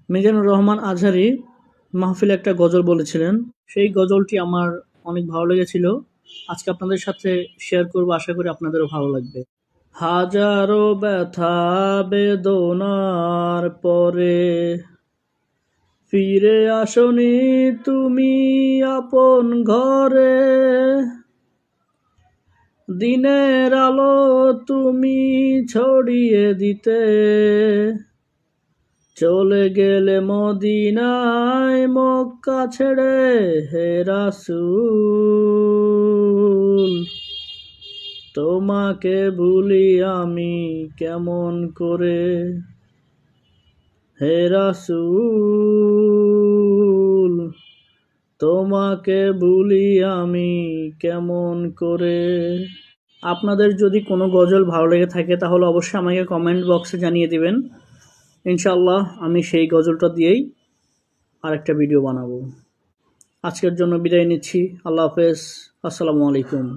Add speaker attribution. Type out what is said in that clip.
Speaker 1: মিজানুর রহমান আজহারী মাহফিলে একটা গজল বলেছিলেন। সেই গজলটি আমার অনেক ভালো লেগেছিল। আজকে আপনাদের সাথে শেয়ার করব, আশা করি আপনাদেরও ভালো লাগবে। হাজারো ব্যথা বেদনার পরে ফিরে আসনি তুমি আপন ঘরে, দিনের আলো তুমি ছড়িয়ে দিতে চলে গেলে মদিনায় মক্কা ছেড়ে। হে রাসূল, তোমাকে ভুলি আমি কেমন করে। হে রাসূল, তোমাকে ভুলি আমি কেমন করে। আপনাদের যদি কোনো গজল ভালো লেগে থাকে তাহলে অবশ্যই আমাকে কমেন্ট বক্সে জানিয়ে দিবেন। ইনশাআল্লাহ আমি সেই গজলটা দিয়েই আরেকটা ভিডিও বানাবো। আজকের জন্য বিদায় নিচ্ছি। আল্লাহ হাফেজ। আসসালামু আলাইকুম।